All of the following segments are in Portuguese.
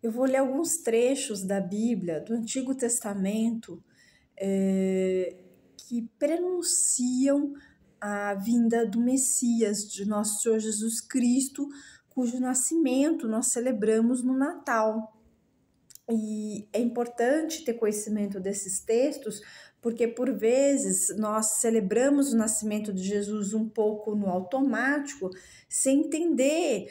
Eu vou ler alguns trechos da Bíblia, do Antigo Testamento, que prenunciam a vinda do Messias, de nosso Senhor Jesus Cristo, cujo nascimento nós celebramos no Natal. E é importante ter conhecimento desses textos, porque por vezes nós celebramos o nascimento de Jesus um pouco no automático, sem entender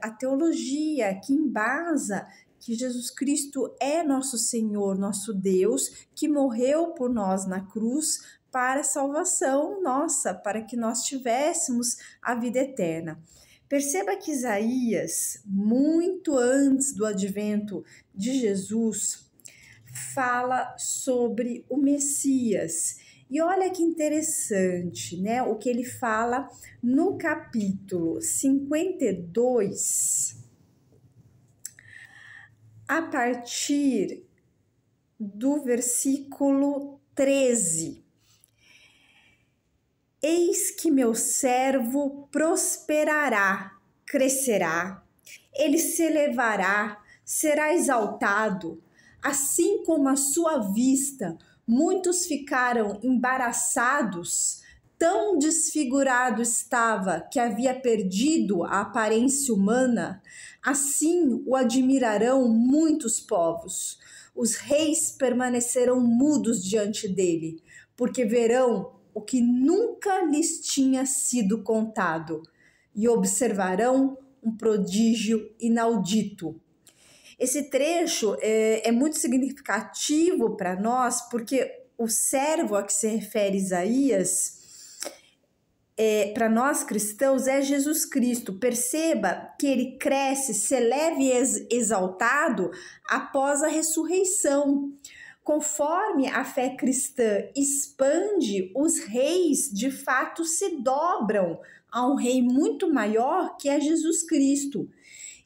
a teologia que embasa que Jesus Cristo é nosso Senhor, nosso Deus, que morreu por nós na cruz para a salvação nossa, para que nós tivéssemos a vida eterna. Perceba que Isaías, muito antes do advento de Jesus, fala sobre o Messias. E olha que interessante, né? O que ele fala no capítulo 52, a partir do versículo 13. Eis que meu servo prosperará, crescerá, ele se elevará, será exaltado, assim como à sua vista muitos ficaram embaraçados, tão desfigurado estava que havia perdido a aparência humana, assim o admirarão muitos povos. Os reis permanecerão mudos diante dele, porque verão o que nunca lhes tinha sido contado, e observarão um prodígio inaudito. Esse trecho é muito significativo para nós, porque o servo a que se refere Isaías, para nós cristãos, é Jesus Cristo. Perceba que ele cresce, se eleva e exaltado após a ressurreição. Conforme a fé cristã expande, os reis de fato se dobram a um rei muito maior, que é Jesus Cristo.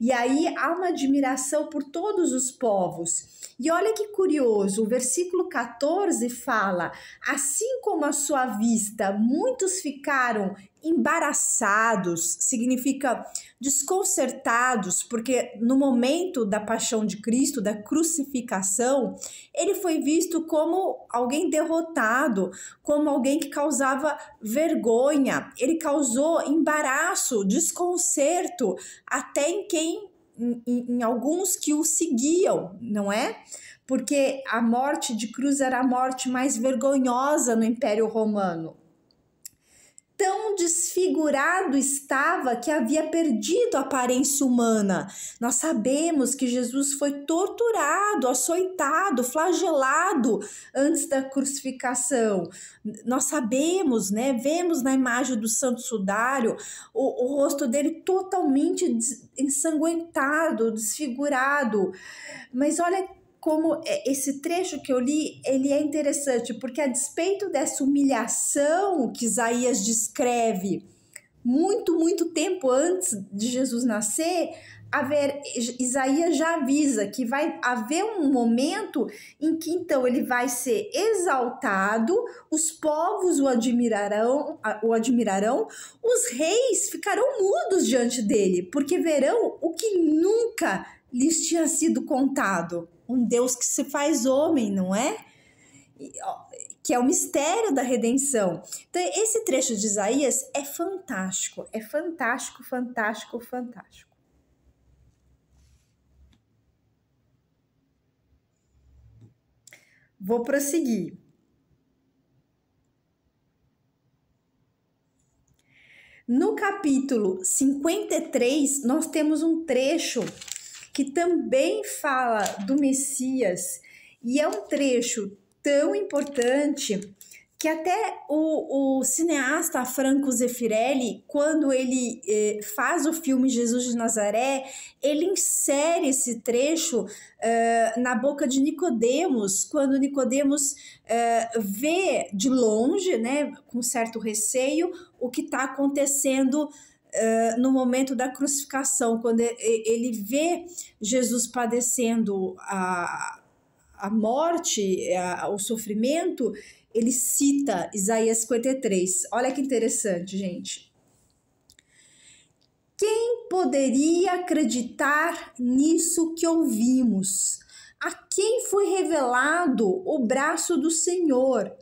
E aí há uma admiração por todos os povos. E olha que curioso, o versículo 14 fala: assim como à sua vista muitos ficaram embaraçados, significa desconcertados, porque no momento da paixão de Cristo, da crucificação, ele foi visto como alguém derrotado, como alguém que causava vergonha, ele causou embaraço, desconcerto, até em alguns que o seguiam, não é? Porque a morte de cruz era a morte mais vergonhosa no Império Romano. Tão desfigurado estava que havia perdido a aparência humana. Nós sabemos que Jesus foi torturado, açoitado, flagelado antes da crucificação. Nós sabemos, né? Vemos na imagem do Santo Sudário o rosto dele totalmente ensanguentado, desfigurado. Mas olha como esse trecho que eu li, ele é interessante, porque a despeito dessa humilhação que Isaías descreve muito tempo antes de Jesus nascer, Isaías já avisa que vai haver um momento em que então ele vai ser exaltado, os povos o admirarão, os reis ficarão mudos diante dele, porque verão o que nunca lhes tinha sido contado. Um Deus que se faz homem, não é? Que é o mistério da redenção. Então, esse trecho de Isaías é fantástico, fantástico. Vou prosseguir. No capítulo 53, nós temos um trecho que também fala do Messias, e é um trecho tão importante que até o cineasta Franco Zeffirelli, quando ele faz o filme Jesus de Nazaré, ele insere esse trecho na boca de Nicodemos, quando Nicodemos vê de longe, né, com certo receio, o que está acontecendo no momento da crucificação, quando ele vê Jesus padecendo a morte, o sofrimento, ele cita Isaías 53. Olha que interessante, gente. Quem poderia acreditar nisso que ouvimos? A quem foi revelado o braço do Senhor?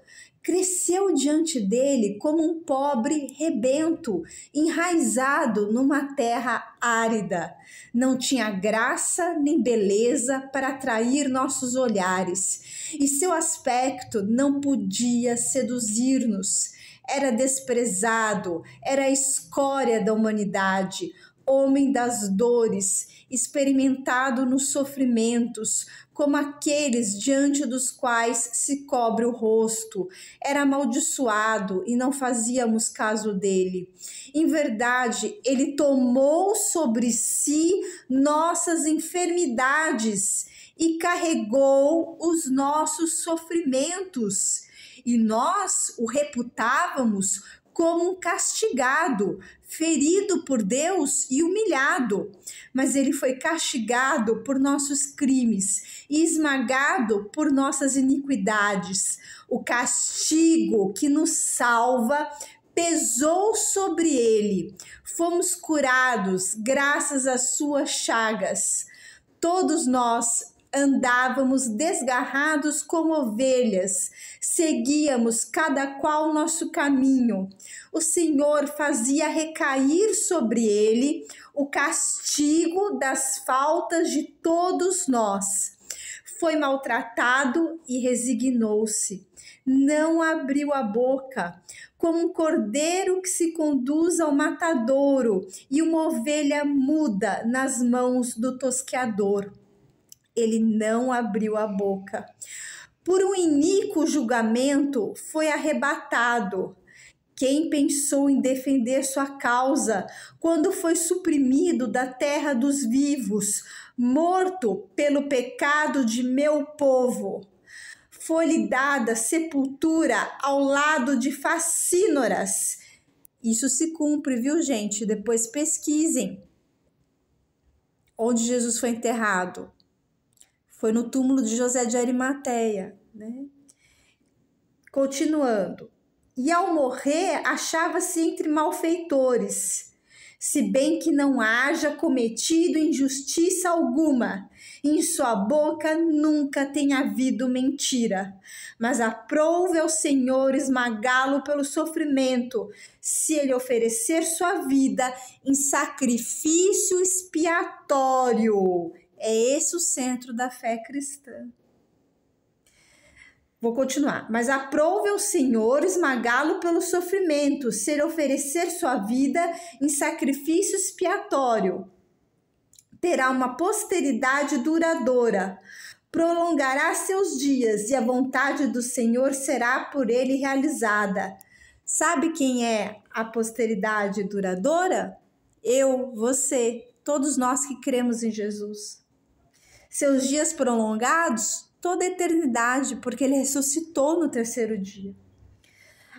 Cresceu diante dele como um pobre rebento, enraizado numa terra árida. Não tinha graça nem beleza para atrair nossos olhares, e seu aspecto não podia seduzir-nos. Era desprezado, era a escória da humanidade, homem das dores, experimentado nos sofrimentos, como aqueles diante dos quais se cobre o rosto. Era amaldiçoado e não fazíamos caso dele. Em verdade, ele tomou sobre si nossas enfermidades e carregou os nossos sofrimentos. E nós o reputávamos como um castigado, ferido por Deus e humilhado. Mas ele foi castigado por nossos crimes e esmagado por nossas iniquidades. O castigo que nos salva pesou sobre ele. Fomos curados graças às suas chagas. Todos nós andávamos desgarrados como ovelhas, seguíamos cada qual nosso caminho. O Senhor fazia recair sobre ele o castigo das faltas de todos nós. Foi maltratado e resignou-se. Não abriu a boca, como um cordeiro que se conduz ao matadouro e uma ovelha muda nas mãos do tosqueador. Ele não abriu a boca. Por um iníquo julgamento foi arrebatado. Quem pensou em defender sua causa quando foi suprimido da terra dos vivos, morto pelo pecado de meu povo? Foi-lhe dada sepultura ao lado de facínoras. Isso se cumpre, viu, gente? Depois pesquisem onde Jesus foi enterrado. Foi no túmulo de José de Arimateia, né? Continuando. E ao morrer, achava-se entre malfeitores, se bem que não haja cometido injustiça alguma, em sua boca nunca tem havido mentira. Mas aprouve ao Senhor esmagá-lo pelo sofrimento, se ele oferecer sua vida em sacrifício expiatório. É esse o centro da fé cristã. Vou continuar. Mas aprouve ao Senhor esmagá-lo pelo sofrimento, se ele oferecer sua vida em sacrifício expiatório. Terá uma posteridade duradoura, prolongará seus dias e a vontade do Senhor será por ele realizada. Sabe quem é a posteridade duradoura? Eu, você, todos nós que cremos em Jesus. Seus dias prolongados, toda a eternidade, porque ele ressuscitou no terceiro dia.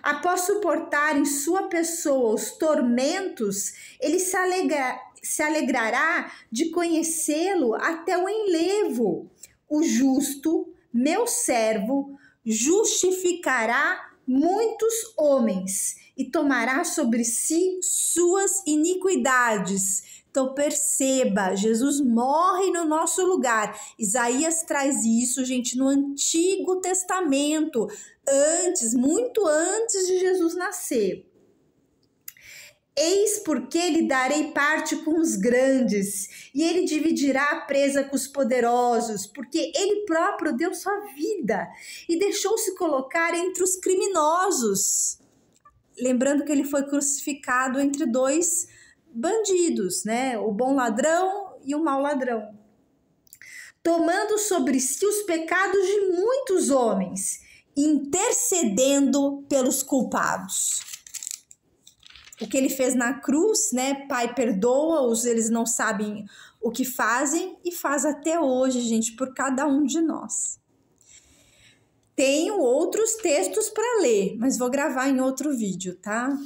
Após suportar em sua pessoa os tormentos, ele se alegrará de conhecê-lo até o enlevo. O justo, meu servo, justificará muitos homens e tomará sobre si suas iniquidades. Então perceba, Jesus morre no nosso lugar. Isaías traz isso, gente, no Antigo Testamento, muito antes de Jesus nascer. Eis porque lhe darei parte com os grandes, e ele dividirá a presa com os poderosos, porque ele próprio deu sua vida e deixou-se colocar entre os criminosos. Lembrando que ele foi crucificado entre dois bandidos, né? O bom ladrão e o mau ladrão. Tomando sobre si os pecados de muitos homens, intercedendo pelos culpados. O que ele fez na cruz, né? Pai, perdoa-os, eles não sabem o que fazem, e faz até hoje, gente, por cada um de nós. Tenho outros textos para ler, mas vou gravar em outro vídeo, tá?